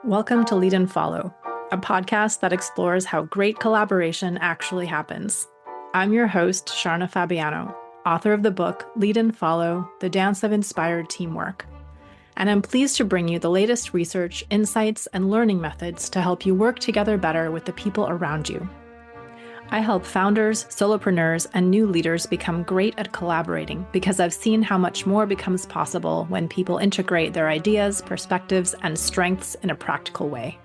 Welcome to Lead and Follow, a podcast that explores how great collaboration actually happens. I'm your host, Sharna Fabiano, author of the book Lead and Follow, The Dance of Inspired Teamwork. And I'm pleased to bring you the latest research, insights, and learning methods to help you work together better with the people around you. I help founders, solopreneurs, and new leaders become great at collaborating because I've seen how much more becomes possible when people integrate their ideas, perspectives, and strengths in a practical way.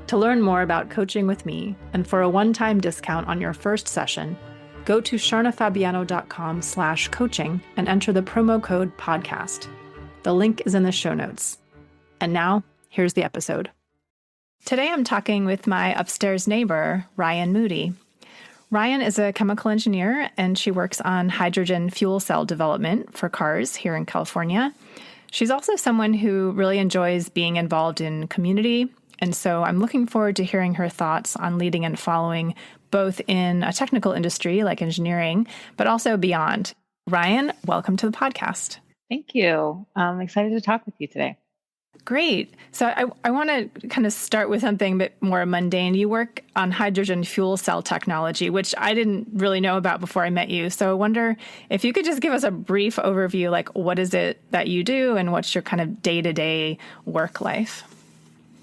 To learn more about coaching with me and for a one-time discount on your first session, go to sharnafabiano.com/coaching and enter the promo code podcast. The link is in the show notes. And now, here's the episode. Today I'm talking with my upstairs neighbor, Ryan Moody. Ryan is a chemical engineer, and she works on hydrogen fuel cell development for cars here in California. She's also someone who really enjoys being involved in community, and so I'm looking forward to hearing her thoughts on leading and following both in a technical industry like engineering, but also beyond. Ryan, welcome to the podcast. Thank you. I'm excited to talk with you today. Great. So I want to kind of start with something a bit more mundane. You work on hydrogen fuel cell technology, which I didn't really know about before I met you. So I wonder if you could just give us a brief overview, like what is it that you do and what's your kind of day-to-day work life?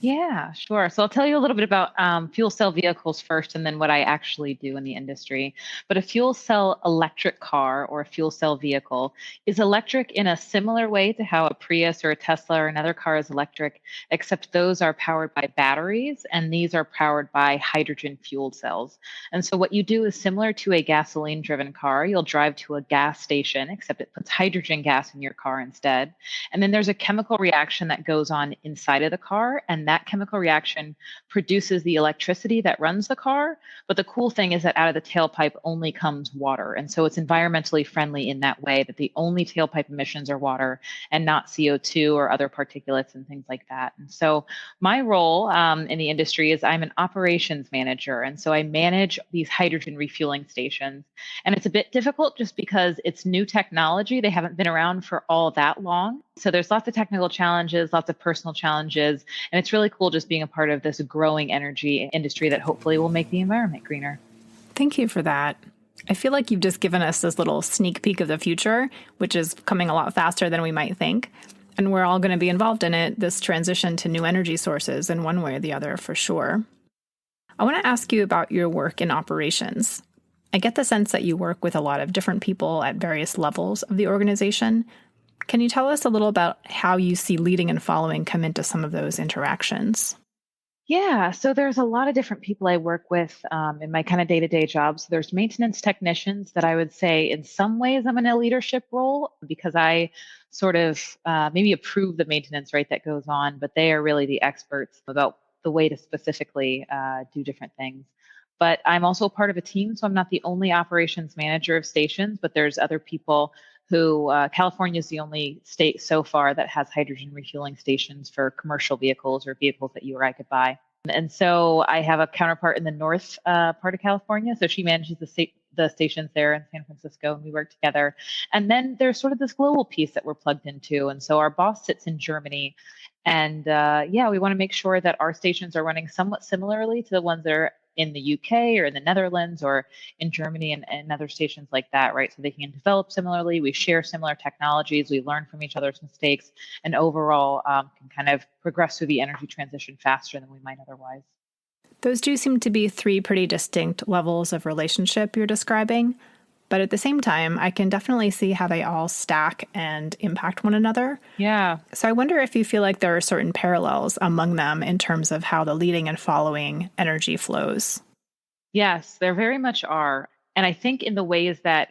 Yeah, sure. So I'll tell you a little bit about fuel cell vehicles first, and then what I actually do in the industry. But a fuel cell electric car or a fuel cell vehicle is electric in a similar way to how a Prius or a Tesla or another car is electric, except those are powered by batteries and these are powered by hydrogen fuel cells. And so what you do is similar to a gasoline-driven car. You'll drive to a gas station, except it puts hydrogen gas in your car instead. And then there's a chemical reaction that goes on inside of the car, and that chemical reaction produces the electricity that runs the car. But the cool thing is that out of the tailpipe only comes water. And so it's environmentally friendly in that way that the only tailpipe emissions are water and not CO2 or other particulates and things like that. And so my role in the industry is I'm an operations manager. And so I manage these hydrogen refueling stations. And it's a bit difficult just because it's new technology. They haven't been around for all that long. So there's lots of technical challenges, lots of personal challenges, and it's really cool just being a part of this growing energy industry that hopefully will make the environment greener. Thank you for that. I feel like you've just given us this little sneak peek of the future, which is coming a lot faster than we might think. And we're all going to be involved in it, this transition to new energy sources in one way or the other, for sure. I want to ask you about your work in operations. I get the sense that you work with a lot of different people at various levels of the organization. Can you tell us a little about how you see leading and following come into some of those interactions? Yeah, so there's a lot of different people I work with in my kind of day-to-day job. So there's maintenance technicians that I would say in some ways I'm in a leadership role because I sort of maybe approve the maintenance, right, that goes on, but they are really the experts about the way to specifically do different things. But I'm also part of a team, so I'm not the only operations manager of stations, but there's other people who California is the only state so far that has hydrogen refueling stations for commercial vehicles or vehicles that you or I could buy. And so I have a counterpart in the north part of California. So she manages the stations there in San Francisco, and we work together. And then there's sort of this global piece that we're plugged into. And so our boss sits in Germany. And we want to make sure that our stations are running somewhat similarly to the ones that are in the UK or in the Netherlands or in Germany and other stations like that, right? So they can develop similarly. We share similar technologies. We learn from each other's mistakes and overall can kind of progress through the energy transition faster than we might otherwise. Those do seem to be three pretty distinct levels of relationship you're describing. But at the same time, I can definitely see how they all stack and impact one another. Yeah. So I wonder if you feel like there are certain parallels among them in terms of how the leading and following energy flows. Yes, there very much are. And I think in the ways that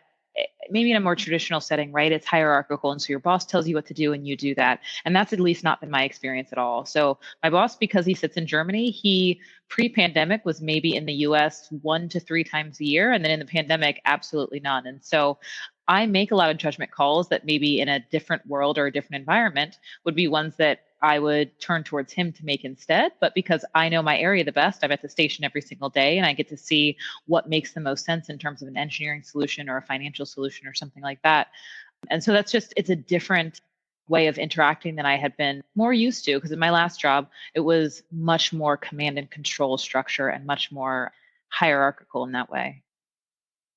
maybe in a more traditional setting, right, it's hierarchical. And so your boss tells you what to do and you do that. And that's at least not been my experience at all. So my boss, because he sits in Germany, he pre-pandemic was maybe in the US 1 to 3 times a year. And then in the pandemic, absolutely none. And so I make a lot of judgment calls that maybe in a different world or a different environment would be ones that I would turn towards him to make instead. But because I know my area the best, I'm at the station every single day and I get to see what makes the most sense in terms of an engineering solution or a financial solution or something like that. And so that's just, it's a different way of interacting than I had been more used to. Because in my last job, it was much more command and control structure and much more hierarchical in that way.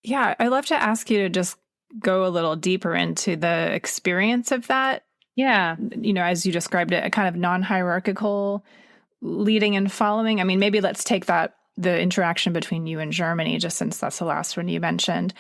Yeah, I'd love to ask you to just go a little deeper into the experience of that. Yeah. As you described it, a kind of non-hierarchical leading and following. I mean, maybe let's take the interaction between you and Germany, just since that's the last one you mentioned.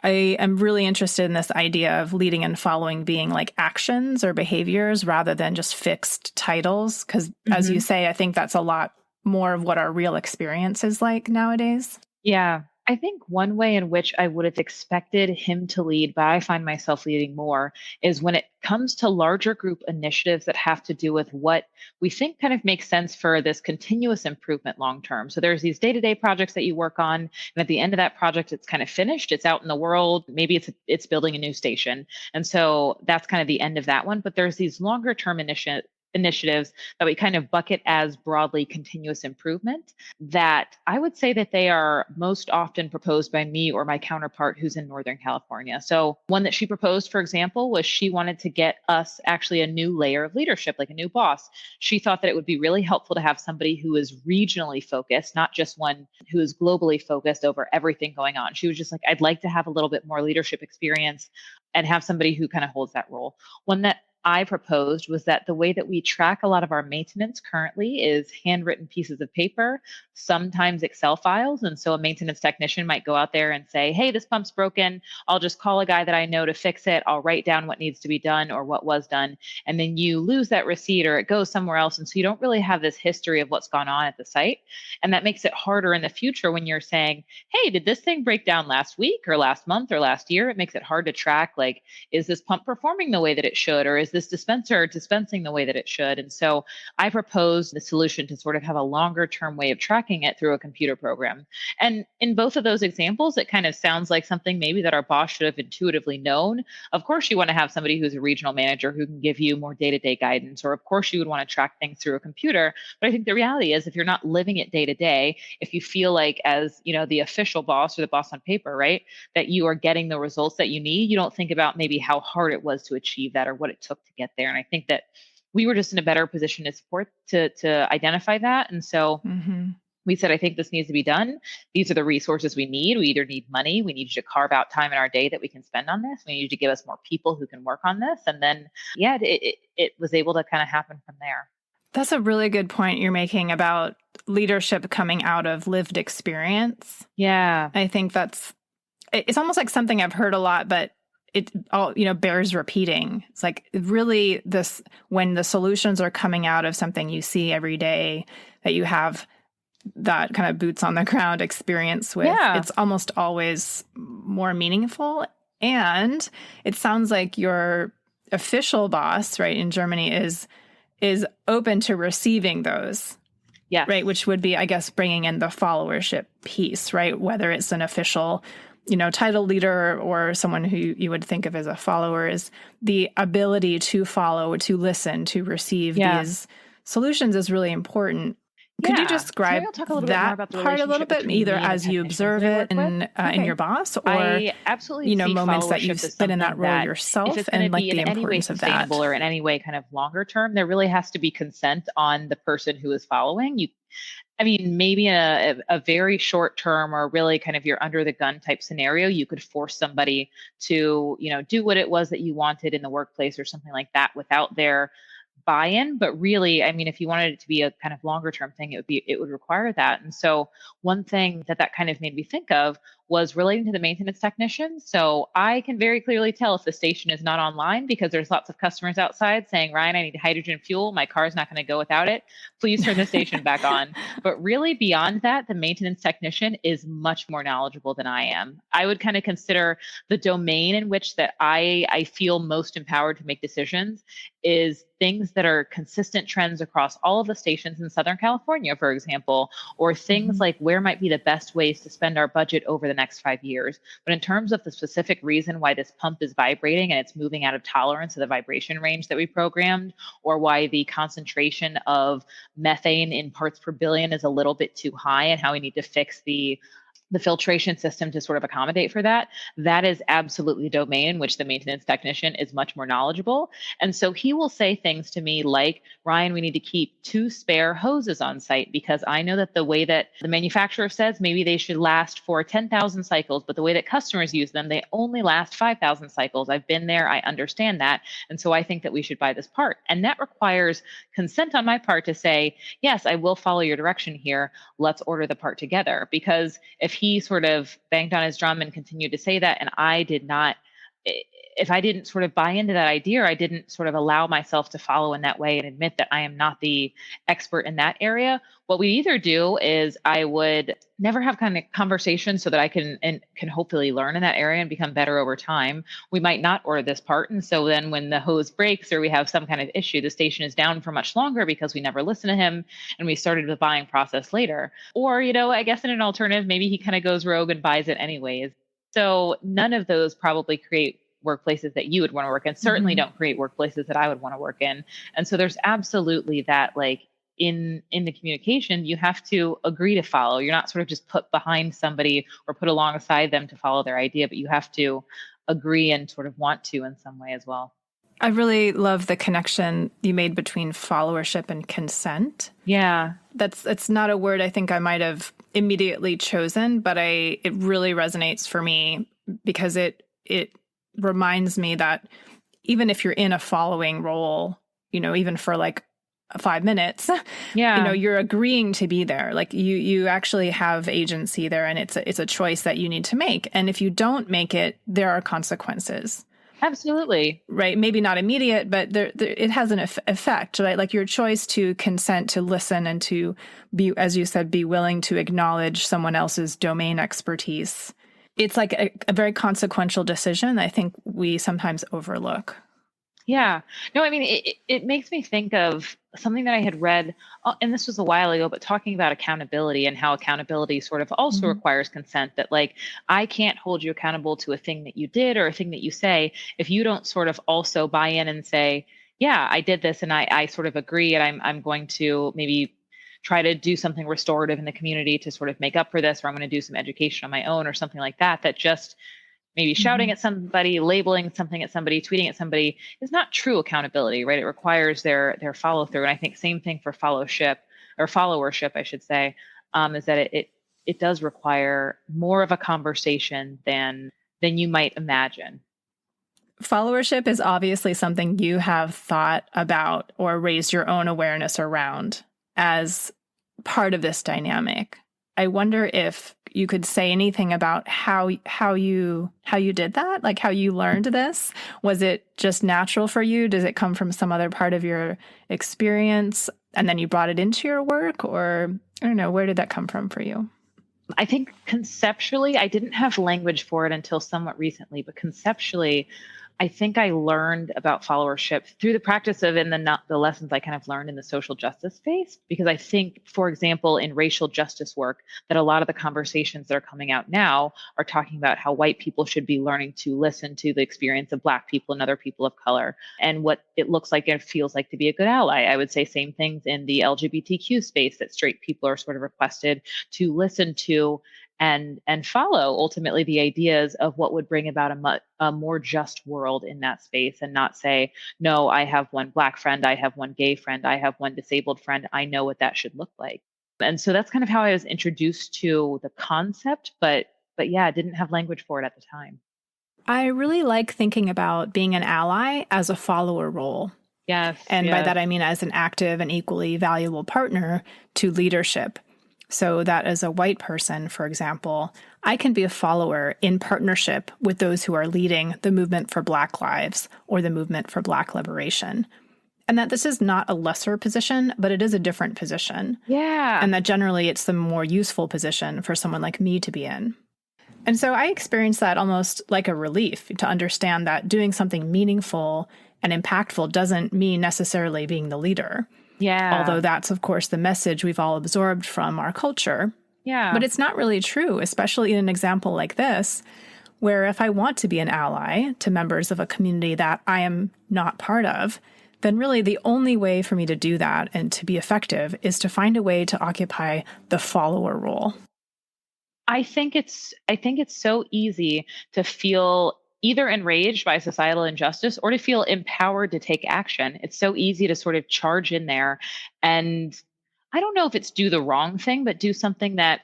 I am really interested in this idea of leading and following being like actions or behaviors rather than just fixed titles. Because as you say, I think that's a lot more of what our real experience is like nowadays. Yeah. I think one way in which I would have expected him to lead, but I find myself leading more, is when it comes to larger group initiatives that have to do with what we think kind of makes sense for this continuous improvement long term. So there's these day-to-day projects that you work on, and at the end of that project, it's kind of finished, it's out in the world. Maybe it's building a new station. And so that's kind of the end of that one. But there's these longer term initiatives that we kind of bucket as broadly continuous improvement, that I would say that they are most often proposed by me or my counterpart who's in Northern California. So one that she proposed, for example, was she wanted to get us actually a new layer of leadership, like a new boss. She thought that it would be really helpful to have somebody who is regionally focused, not just one who is globally focused over everything going on. She was just like, I'd like to have a little bit more leadership experience and have somebody who kind of holds that role. One that I proposed was that the way that we track a lot of our maintenance currently is handwritten pieces of paper, sometimes Excel files. And so a maintenance technician might go out there and say, hey, this pump's broken. I'll just call a guy that I know to fix it. I'll write down what needs to be done or what was done. And then you lose that receipt or it goes somewhere else. And so you don't really have this history of what's gone on at the site. And that makes it harder in the future when you're saying, hey, did this thing break down last week or last month or last year? It makes it hard to track, like, is this pump performing the way that it should? Or is this dispenser dispensing the way that it should? And so I proposed the solution to sort of have a longer term way of tracking it through a computer program. And in both of those examples, it kind of sounds like something maybe that our boss should have intuitively known. Of course, you want to have somebody who's a regional manager who can give you more day-to-day guidance, or of course you would want to track things through a computer. But I think the reality is, if you're not living it day to day, if you feel like, as the official boss or the boss on paper, right, that you are getting the results that you need, you don't think about maybe how hard it was to achieve that or what it took to get there. And I think that we were just in a better position to support to identify that. And so we said, I think this needs to be done. These are the resources we need. We either need money, we need you to carve out time in our day that we can spend on this. We need you to give us more people who can work on this. And then, yeah, it was able to kind of happen from there. That's a really good point you're making about leadership coming out of lived experience. Yeah. I think it's almost like something I've heard a lot, but it all, bears repeating. It's like really when the solutions are coming out of something you see every day that you have that kind of boots on the ground experience with, it's almost always more meaningful. And it sounds like your official boss, right, in Germany is open to receiving those. Yes. Right. Which would be, I guess, bringing in the followership piece, right? Whether it's an official, title leader or someone who you would think of as a follower, is the ability to follow, to listen, to receive these solutions is really important. Could you describe that part a little bit, either as you observe it in your boss, or I absolutely moments that you've been in that role yourself, and like the importance of that, or in any way kind of longer term? There really has to be consent on the person who is following. Maybe in a very short term or really kind of you're under the gun type scenario, you could force somebody to, do what it was that you wanted in the workplace or something like that without their buy-in. But really, if you wanted it to be a kind of longer term thing, it would require that. And so one thing that kind of made me think of was relating to the maintenance technicians. So I can very clearly tell if the station is not online, because there's lots of customers outside saying, Ryan, I need hydrogen fuel. My car's not going to go without it. Please turn the station back on. But really beyond that, the maintenance technician is much more knowledgeable than I am. I would kind of consider the domain in which that I feel most empowered to make decisions is things that are consistent trends across all of the stations in Southern California, for example, or things like where might be the best ways to spend our budget over the next 5 years. But in terms of the specific reason why this pump is vibrating and it's moving out of tolerance of the vibration range that we programmed, or why the concentration of methane in parts per billion is a little bit too high and how we need to fix the the filtration system to sort of accommodate for that, that is absolutely a domain in which the maintenance technician is much more knowledgeable. And so he will say things to me like, Ryan, we need to keep 2 spare hoses on site because I know that the way that the manufacturer says maybe they should last for 10,000 cycles, but the way that customers use them, they only last 5,000 cycles. I've been there, I understand that. And so I think that we should buy this part. And that requires consent on my part to say, yes, I will follow your direction here. Let's order the part together. Because if he sort of banged on his drum and continued to say that, and I did not, if I didn't sort of buy into that idea, or I didn't sort of allow myself to follow in that way and admit that I am not the expert in that area, what we either do is I would never have kind of conversations so that I can hopefully learn in that area and become better over time. We might not order this part. And so then when the hose breaks or we have some kind of issue, the station is down for much longer because we never listened to him and we started the buying process later. Or, I guess in an alternative, maybe he kind of goes rogue and buys it anyways. So none of those probably create workplaces that you would want to work in, certainly don't create workplaces that I would want to work in. And so there's absolutely that, like, in the communication, you have to agree to follow. You're not sort of just put behind somebody or put alongside them to follow their idea, but you have to agree and sort of want to in some way as well. I really love the connection you made between followership and consent. Yeah. It's not a word I think I might have immediately chosen, but it really resonates for me because it reminds me that even if you're in a following role, even for like 5 minutes, you're agreeing to be there. Like you actually have agency there, and it's a choice that you need to make. And if you don't make it, there are consequences. Absolutely. Right. Maybe not immediate, but it has an effect, right? Like your choice to consent to listen and to be, as you said, be willing to acknowledge someone else's domain expertise. It's like a very consequential decision I think we sometimes overlook. Yeah. No, I mean, it makes me think of something that I had read, and this was a while ago, but talking about accountability and how accountability sort of also requires consent, that like, I can't hold you accountable to a thing that you did or a thing that you say if you don't sort of also buy in and say, yeah, I did this and I sort of agree, and I'm going to maybe try to do something restorative in the community to sort of make up for this, or I'm going to do some education on my own or something like that, that just maybe shouting at somebody, labeling something at somebody, tweeting at somebody is not true accountability, right? It requires their follow through. And I think same thing for followership, I should say, is that it does require more of a conversation than you might imagine. Followership is obviously something you have thought about or raised your own awareness around as part of this dynamic. I wonder if you could say anything about how you did that, like how you learned this. Was it just natural for you? Does it come from some other part of your experience and then you brought it into your work? Or I don't know, where did that come from for you? I think conceptually, I didn't have language for it until somewhat recently, but conceptually, I think I learned about followership through the practice of the lessons I kind of learned in the social justice space. Because I think, for example, in racial justice work, that a lot of the conversations that are coming out now are talking about how white people should be learning to listen to the experience of Black people and other people of color and what it looks like and feels like to be a good ally. I would say same things in the LGBTQ space, that straight people are sort of requested to listen to and follow ultimately the ideas of what would bring about a more just world in that space, and not say, no, I have one Black friend, I have one gay friend, I have one disabled friend, I know what that should look like. And so that's kind of how I was introduced to the concept, but yeah, I didn't have language for it at the time. I really like thinking about being an ally as a follower role. Yes. And by that, I mean as an active and equally valuable partner to leadership. So that as a white person, for example, I can be a follower in partnership with those who are leading the movement for Black lives or the movement for Black liberation. And that this is not a lesser position, but it is a different position. Yeah. And that generally it's the more useful position for someone like me to be in. And so I experienced that almost like a relief to understand that doing something meaningful and impactful doesn't mean necessarily being the leader. Yeah. Although that's, of course, the message we've all absorbed from our culture. Yeah. But it's not really true, especially in an example like this, where if I want to be an ally to members of a community that I am not part of, then really the only way for me to do that and to be effective is to find a way to occupy the follower role. I think it's so easy to feel either enraged by societal injustice or to feel empowered to take action. It's so easy to sort of charge in there and I don't know if it's do the wrong thing, but do something that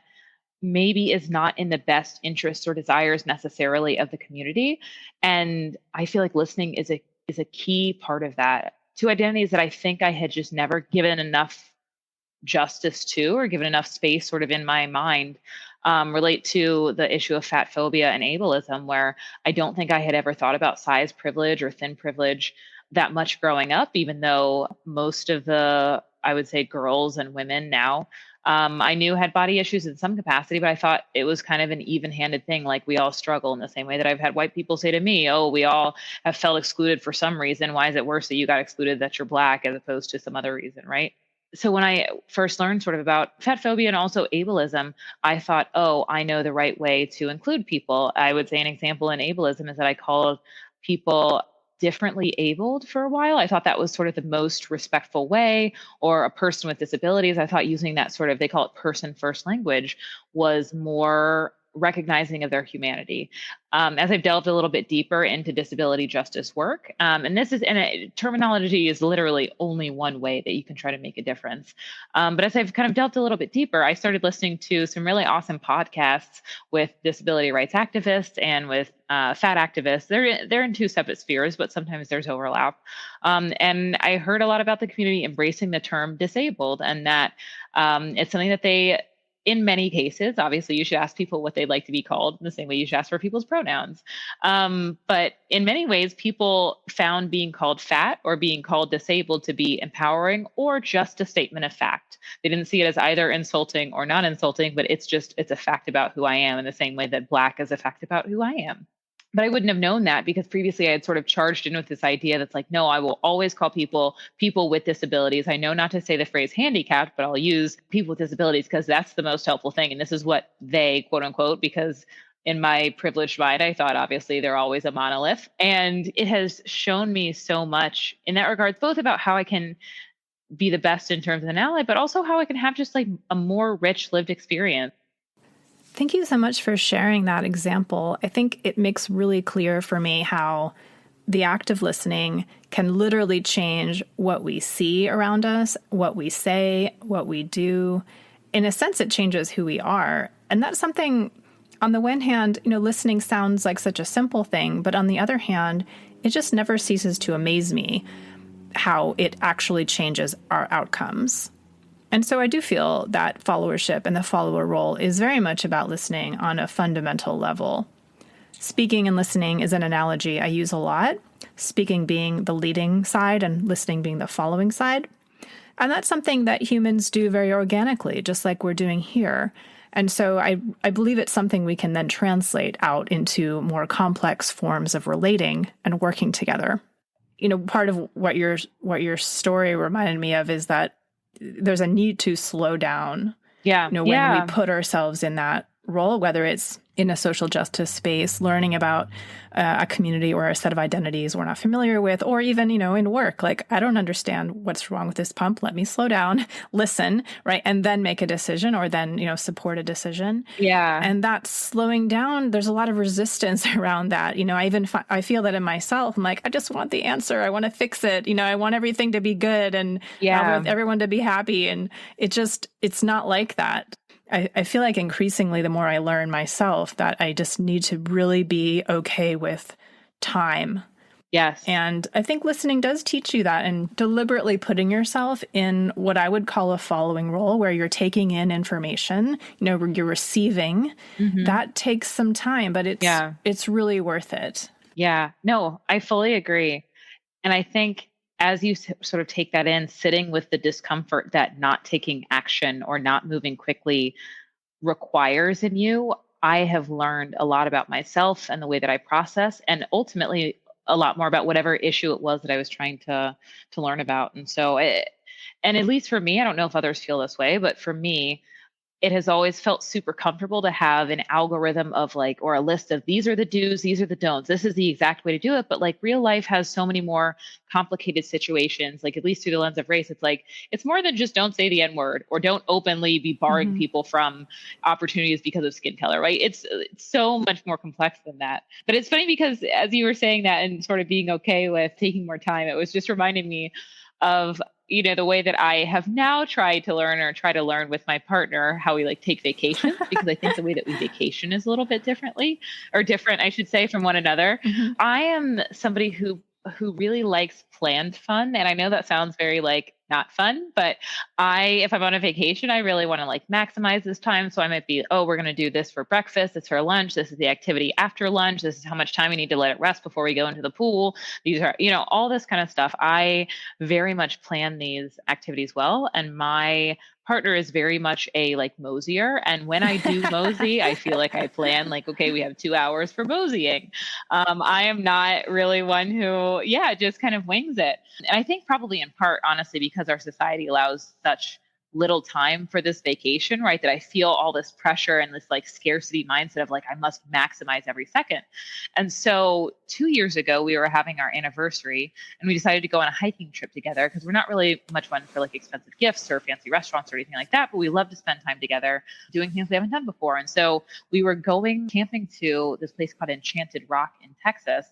maybe is not in the best interests or desires necessarily of the community. And I feel like listening is a key part of that. Two identities that I think I had just never given enough justice to or given enough space sort of in my mind relate to the issue of fat phobia and ableism, where I don't think I had ever thought about size privilege or thin privilege that much growing up, even though most of the, I would say, girls and women now I knew had body issues in some capacity, but I thought it was kind of an even handed thing. Like we all struggle in the same way that I've had white people say to me, oh, we all have felt excluded for some reason. Why is it worse that you got excluded that you're Black as opposed to some other reason, right? So when I first learned sort of about fat phobia and also ableism, I thought, oh, I know the right way to include people. I would say an example in ableism is that I called people differently abled for a while. I thought that was sort of the most respectful way, or a person with disabilities. I thought using that sort of, they call it person first language, was more recognizing of their humanity. As I've delved a little bit deeper into disability justice work, and this is, terminology is literally only one way that you can try to make a difference. But as I've kind of delved a little bit deeper, I started listening to some really awesome podcasts with disability rights activists and with fat activists. They're in two separate spheres, but sometimes there's overlap. And I heard a lot about the community embracing the term disabled, and that it's something that they, in many cases, obviously, you should ask people what they'd like to be called in the same way you should ask for people's pronouns. But in many ways, people found being called fat or being called disabled to be empowering or just a statement of fact. They didn't see it as either insulting or not insulting, but it's a fact about who I am in the same way that Black is a fact about who I am. But I wouldn't have known that because previously I had sort of charged in with this idea that's like, no, I will always call people with disabilities. I know not to say the phrase handicapped, but I'll use people with disabilities because that's the most helpful thing. And this is what they, quote unquote, because in my privileged mind, I thought obviously they're always a monolith. And it has shown me so much in that regard, both about how I can be the best in terms of an ally, but also how I can have just like a more rich lived experience. Thank you so much for sharing that example. I think it makes really clear for me how the act of listening can literally change what we see around us, what we say, what we do. In a sense, it changes who we are. And that's something, on the one hand, listening sounds like such a simple thing, but on the other hand, it just never ceases to amaze me how it actually changes our outcomes. And so I do feel that followership and the follower role is very much about listening on a fundamental level. Speaking and listening is an analogy I use a lot, speaking being the leading side and listening being the following side. And that's something that humans do very organically, just like we're doing here. And so I believe it's something we can then translate out into more complex forms of relating and working together. Part of what your story reminded me of is that there's a need to slow down. Yeah. When we put ourselves in that role, whether it's in a social justice space, learning about a community or a set of identities we're not familiar with, or even, in work, like, I don't understand what's wrong with this pump. Let me slow down, listen, right? And then make a decision or then, support a decision. Yeah. And that slowing down, there's a lot of resistance around that. I feel that in myself. I'm like, I just want the answer. I want to fix it. I want everything to be good and I want everyone to be happy. And it's not like that. I feel like increasingly, the more I learn myself, that I just need to really be okay with time. Yes. And I think listening does teach you that, and deliberately putting yourself in what I would call a following role, where you're taking in information, you're receiving. Mm-hmm. That takes some time, but it's really worth it. Yeah, no, I fully agree. And I think as you sort of take that in, sitting with the discomfort that not taking action or not moving quickly requires in you, I have learned a lot about myself and the way that I process, and ultimately a lot more about whatever issue it was that I was trying to learn about. And so, and at least for me, I don't know if others feel this way, but for me, it has always felt super comfortable to have an algorithm of like, or a list of these are the do's, these are the don'ts. This is the exact way to do it. But like real life has so many more complicated situations, like at least through the lens of race, it's like, it's more than just don't say the N word or don't openly be barring people from opportunities because of skin color, right? It's so much more complex than that. But it's funny because as you were saying that and sort of being okay with taking more time, it was just reminding me of the way that I have now tried to learn or try to learn with my partner how we like take vacations, because I think the way that we vacation is a little bit different, I should say, from one another. I am somebody who really likes planned fun. And I know that sounds very like not fun, but if I'm on a vacation, I really want to like maximize this time. So I might be, oh, we're going to do this for breakfast. This for lunch. This is the activity after lunch. This is how much time we need to let it rest before we go into the pool. These are, all this kind of stuff. I very much plan these activities well. And my partner is very much a like mosier. And when I do mosey, I feel like I plan like, okay, we have 2 hours for moseying. I am not really one who, just kind of wings it. And I think probably in part, honestly, because our society allows such little time for this vacation, right? That I feel all this pressure and this like scarcity mindset of like, I must maximize every second. And so 2 years ago, we were having our anniversary and we decided to go on a hiking trip together because we're not really much one for like expensive gifts or fancy restaurants or anything like that, but we love to spend time together doing things we haven't done before. And so we were going camping to this place called Enchanted Rock in Texas,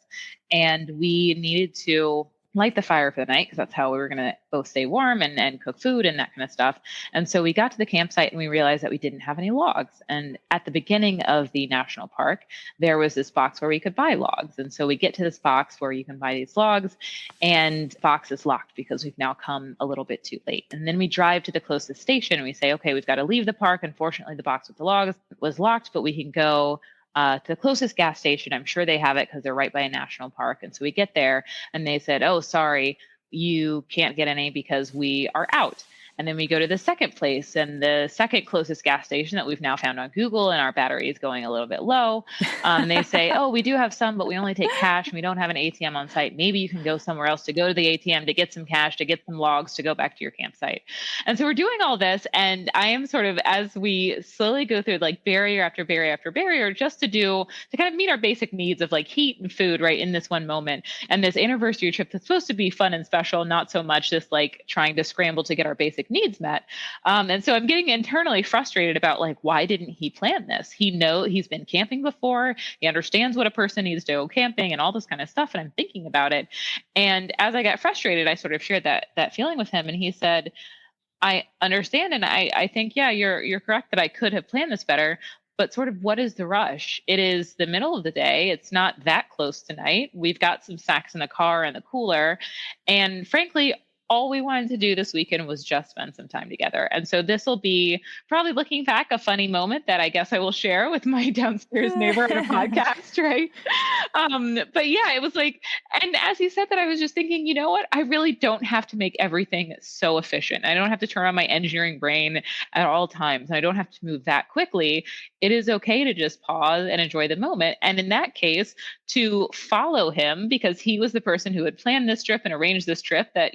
and we needed to light the fire for the night because that's how we were going to both stay warm and cook food and that kind of stuff. And so we got to the campsite and we realized that we didn't have any logs. And at the beginning of the national park, there was this box where we could buy logs. And so we get to this box where you can buy these logs, and the box is locked because we've now come a little bit too late. And then we drive to the closest station and we say, okay, we've got to leave the park. Unfortunately, the box with the logs was locked, but we can go to the closest gas station. I'm sure they have it because they're right by a national park. And so we get there and they said, oh, sorry, you can't get any because we are out. And then we go to the second place and the second closest gas station that we've now found on Google, and our battery is going a little bit low. They say, oh, we do have some, but we only take cash and we don't have an ATM on site. Maybe you can go somewhere else to go to the ATM to get some cash, to get some logs, to go back to your campsite. And so we're doing all this. And I am sort of, as we slowly go through like barrier after barrier after barrier, just to kind of meet our basic needs of like heat and food, right, in this one moment. And this anniversary trip that's supposed to be fun and special, not so much just like trying to scramble to get our basic needs met. And so I'm getting internally frustrated about like, why didn't he plan this? He's been camping before. He understands what a person needs to go camping and all this kind of stuff. And I'm thinking about it. And as I got frustrated, I sort of shared that feeling with him. And he said, I understand. And I think, yeah, you're correct that I could have planned this better. But sort of what is the rush? It is the middle of the day. It's not that close tonight. We've got some snacks in the car and the cooler. And frankly, all we wanted to do this weekend was just spend some time together. And so this will be, probably looking back, a funny moment that I guess I will share with my downstairs neighbor on a podcast, right? But yeah, it was like, and as he said that, I was just thinking, you know what? I really don't have to make everything so efficient. I don't have to turn on my engineering brain at all times. I don't have to move that quickly. It is okay to just pause and enjoy the moment. And in that case, to follow him, because he was the person who had planned this trip and arranged this trip, that,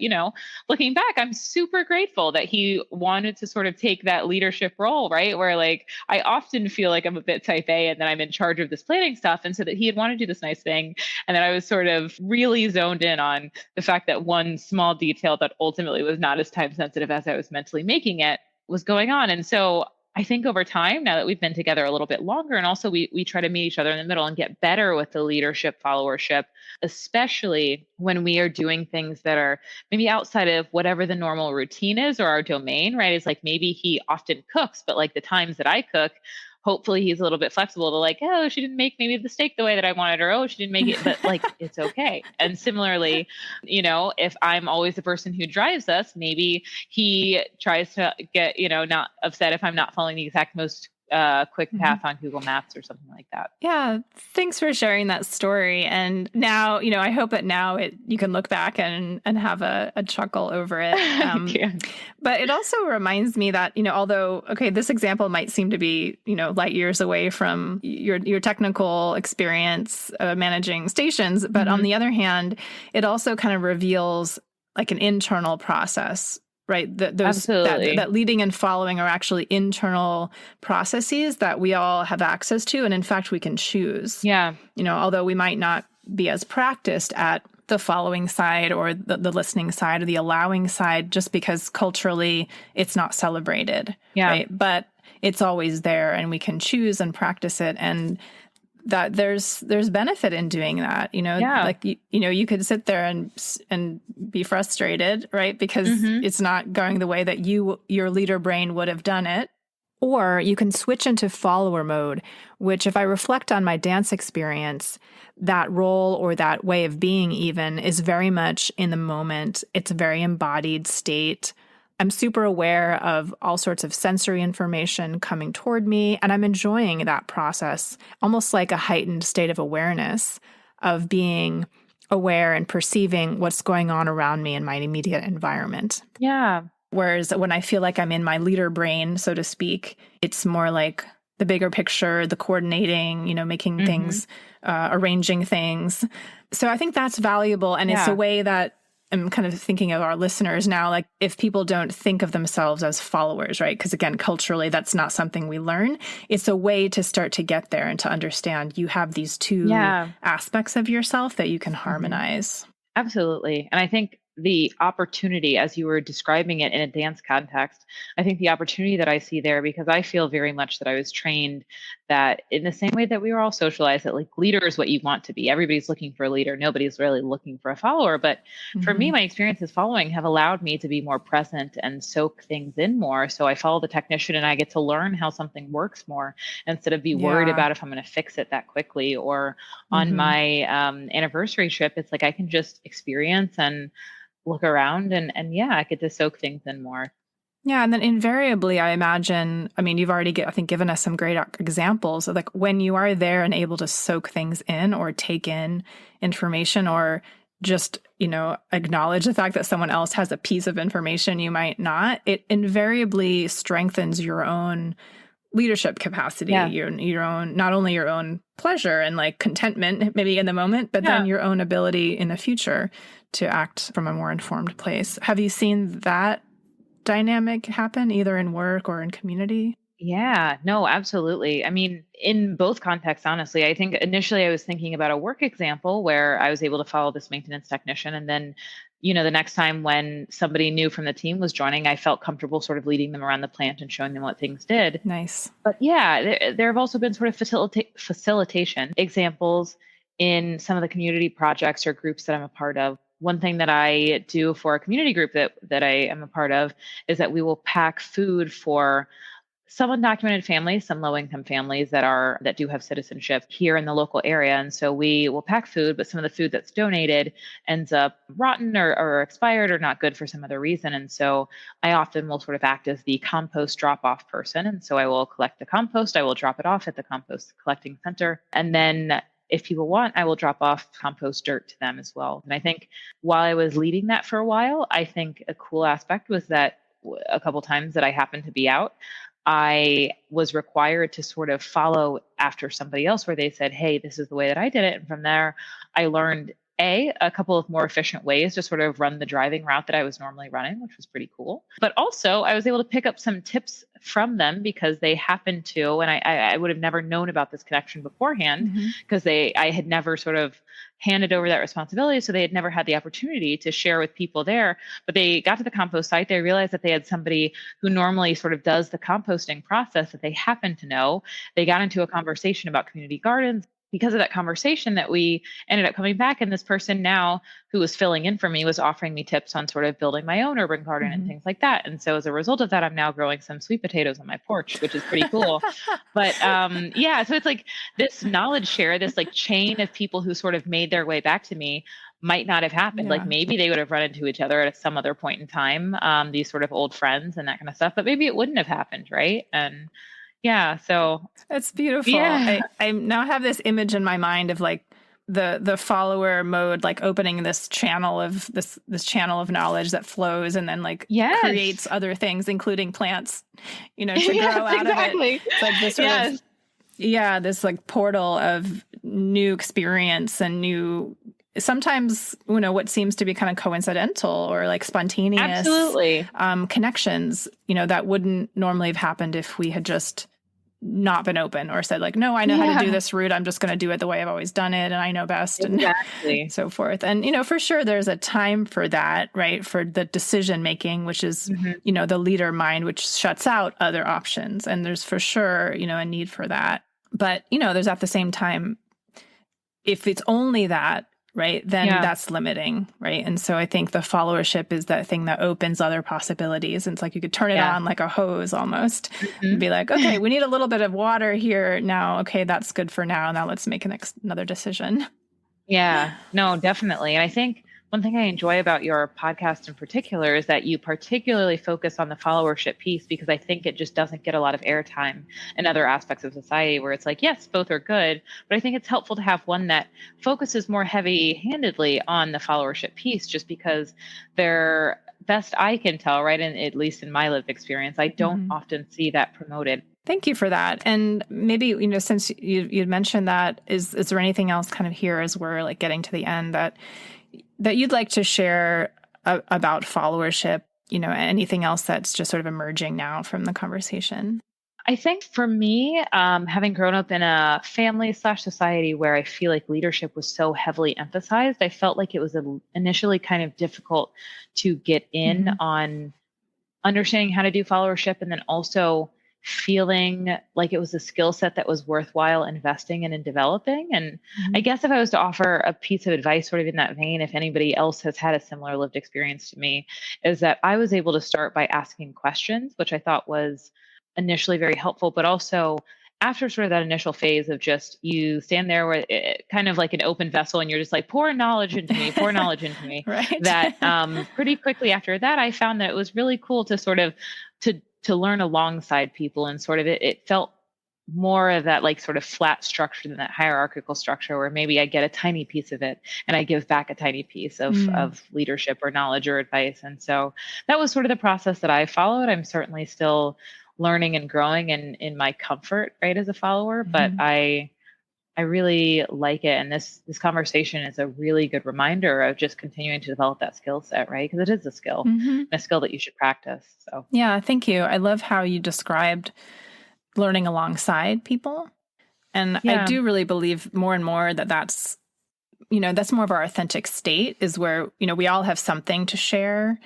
looking back, I'm super grateful that he wanted to sort of take that leadership role, right? Where like, I often feel like I'm a bit type A and then I'm in charge of this planning stuff. And so that he had wanted to do this nice thing. And then I was sort of really zoned in on the fact that one small detail that ultimately was not as time sensitive as I was mentally making it was going on. And so I think over time, now that we've been together a little bit longer, and also we try to meet each other in the middle and get better with the leadership followership, especially when we are doing things that are maybe outside of whatever the normal routine is or our domain, right? It's like maybe he often cooks, but like the times that I cook, hopefully he's a little bit flexible to like, oh, she didn't make maybe the steak the way that I wanted, or oh, she didn't make it, but like, it's okay. And similarly, if I'm always the person who drives us, maybe he tries to get, not upset if I'm not following the exact most quick path on Google Maps or something like that. Yeah. Thanks for sharing that story. And now, I hope that now you can look back and have a chuckle over it. But it also reminds me that, although, okay, this example might seem to be, light years away from your technical experience managing stations. But on the other hand, it also kind of reveals like an internal process right? Absolutely. That leading and following are actually internal processes that we all have access to. And in fact, we can choose, Yeah. although we might not be as practiced at the following side or the listening side or the allowing side, just because culturally it's not celebrated, Yeah. right? But it's always there and we can choose and practice it. And that there's benefit in doing that, Yeah. like, you could sit there and be frustrated, right? Because it's not going the way that your leader brain would have done it. Or you can switch into follower mode, which, if I reflect on my dance experience, that role or that way of being even is very much in the moment. It's a very embodied state. I'm super aware of all sorts of sensory information coming toward me, and I'm enjoying that process, almost like a heightened state of awareness of being aware and perceiving what's going on around me in my immediate environment. Yeah. Whereas when I feel like I'm in my leader brain, so to speak, it's more like the bigger picture, the coordinating, making things, arranging things. So I think that's valuable. And it's a way that I'm kind of thinking of our listeners now, like if people don't think of themselves as followers, right? Because again, culturally, that's not something we learn. It's a way to start to get there and to understand you have these two aspects of yourself that you can harmonize. Absolutely. And I think the opportunity, as you were describing it in a dance context, I think the opportunity that I see there, because I feel very much that I was trained that in the same way that we were all socialized, that like leader is what you want to be. Everybody's looking for a leader. Nobody's really looking for a follower. But for me, my experiences following have allowed me to be more present and soak things in more. So I follow the technician and I get to learn how something works more instead of be worried about if I'm going to fix it that quickly. Or on my anniversary trip, it's like I can just experience and look around and I get to soak things in more. Yeah. And then invariably, I imagine, I mean, you've already given us some great examples of like when you are there and able to soak things in or take in information or just, acknowledge the fact that someone else has a piece of information you might not, it invariably strengthens your own leadership capacity, your own, not only your own pleasure and like contentment maybe in the moment, but then your own ability in the future to act from a more informed place. Have you seen that dynamic happen either in work or in community? Yeah, no, absolutely. I mean, in both contexts, honestly, I think initially I was thinking about a work example where I was able to follow this maintenance technician. And then, the next time when somebody new from the team was joining, I felt comfortable sort of leading them around the plant and showing them what things did. Nice. But yeah, there have also been sort of facilitation examples in some of the community projects or groups that I'm a part of. One thing that I do for a community group that I am a part of is that we will pack food for some undocumented families, some low-income families that do have citizenship here in the local area. And so we will pack food, but some of the food that's donated ends up rotten or expired or not good for some other reason. And so I often will sort of act as the compost drop-off person. And so I will collect the compost, I will drop it off at the compost collecting center. And then if people want, I will drop off compost dirt to them as well. And I think while I was leading that for a while, I think a cool aspect was that a couple times that I happened to be out, I was required to sort of follow after somebody else where they said, hey, this is the way that I did it. And from there, I learned a couple of more efficient ways to sort of run the driving route that I was normally running, which was pretty cool. But also I was able to pick up some tips from them because they happened to, and I would have never known about this connection beforehand because I had never sort of handed over that responsibility. So they had never had the opportunity to share with people there, but they got to the compost site. They realized that they had somebody who normally sort of does the composting process that they happen to know. They got into a conversation about community gardens. Because of that conversation that we ended up coming back, and this person now who was filling in for me was offering me tips on sort of building my own urban garden and things like that. And so as a result of that, I'm now growing some sweet potatoes on my porch, which is pretty cool. But so it's like this knowledge share, this like chain of people who sort of made their way back to me might not have happened. Like maybe they would have run into each other at some other point in time, these sort of old friends and that kind of stuff, but maybe it wouldn't have happened. Right. And yeah, so it's beautiful. Yeah. I now have this image in my mind of like the follower mode, like opening this channel of this channel of knowledge that flows and then like creates other things, including plants, to grow out of it. It's like this sort of, this like portal of new experience and new sometimes, what seems to be kind of coincidental or like spontaneous Absolutely. Connections, that wouldn't normally have happened if we had just not been open or said like, no, I know how to do this route. I'm just going to do it the way I've always done it. And I know best. Exactly. And so forth. And, for sure, there's a time for that, right? For the decision making, which is, the leader mind, which shuts out other options. And there's for sure, a need for that. But, there's at the same time, if it's only that, right, then that's limiting, right? And so I think the followership is that thing that opens other possibilities. And it's like you could turn it on like a hose almost and be like, okay, we need a little bit of water here now. Okay, that's good for now. Now let's make another decision. Yeah, no, definitely. And I think one thing I enjoy about your podcast in particular is that you particularly focus on the followership piece, because I think it just doesn't get a lot of airtime in other aspects of society where it's like, yes, both are good. But I think it's helpful to have one that focuses more heavy-handedly on the followership piece, just because they're, best I can tell, right, and at least in my lived experience, I don't often see that promoted. Thank you for that. And maybe, since you'd mentioned that, is there anything else kind of here as we're like getting to the end that you'd like to share about followership, anything else that's just sort of emerging now from the conversation? I think for me, having grown up in a family/society where I feel like leadership was so heavily emphasized, I felt like it was initially kind of difficult to get in on understanding how to do followership, and then also feeling like it was a skill set that was worthwhile investing in and developing. And I guess if I was to offer a piece of advice sort of in that vein, if anybody else has had a similar lived experience to me, is that I was able to start by asking questions, which I thought was initially very helpful, but also after sort of that initial phase of just you stand there where kind of like an open vessel and you're just like, pour knowledge into me, right. That pretty quickly after that, I found that it was really cool to sort of to learn alongside people, and sort of it felt more of that like sort of flat structure than that hierarchical structure where maybe I get a tiny piece of it and I give back a tiny piece of leadership or knowledge or advice. And so that was sort of the process that I followed. I'm certainly still learning and growing in my comfort, right, as a follower, but I really like it. And this conversation is a really good reminder of just continuing to develop that skill set, right? Because it is a skill, a skill that you should practice. So yeah, thank you. I love how you described learning alongside people. And I do really believe more and more that that's more of our authentic state, is where, we all have something to share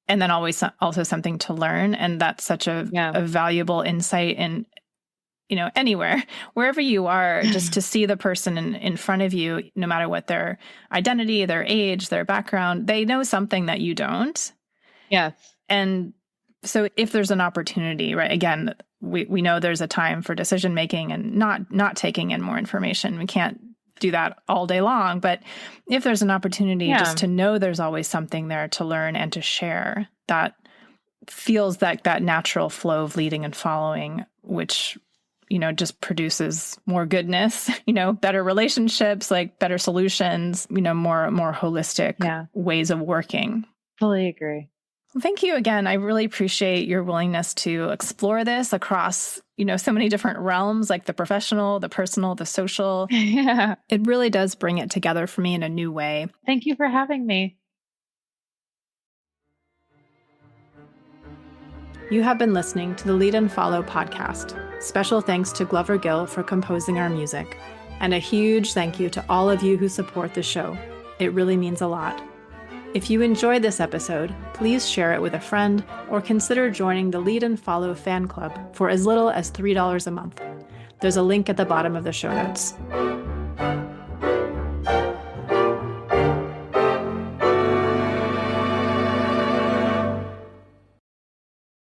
and then always also something to learn. And that's such a valuable insight in, anywhere, wherever you are, just to see the person in front of you, no matter what their identity, their age, their background, they know something that you don't. Yes. And so if there's an opportunity, right, again, we know there's a time for decision making and not taking in more information. We can't do that all day long. But if there's an opportunity just to know there's always something there to learn and to share, that feels that natural flow of leading and following, which just produces more goodness, better relationships, like better solutions, more holistic ways of working. Fully agree. Well, thank you again. I really appreciate your willingness to explore this across, so many different realms, like the professional, the personal, the social. Yeah. It really does bring it together for me in a new way. Thank you for having me. You have been listening to the Lead and Follow podcast. Special thanks to Glover Gill for composing our music. And a huge thank you to all of you who support the show. It really means a lot. If you enjoyed this episode, please share it with a friend or consider joining the Lead and Follow fan club for as little as $3 a month. There's a link at the bottom of the show notes.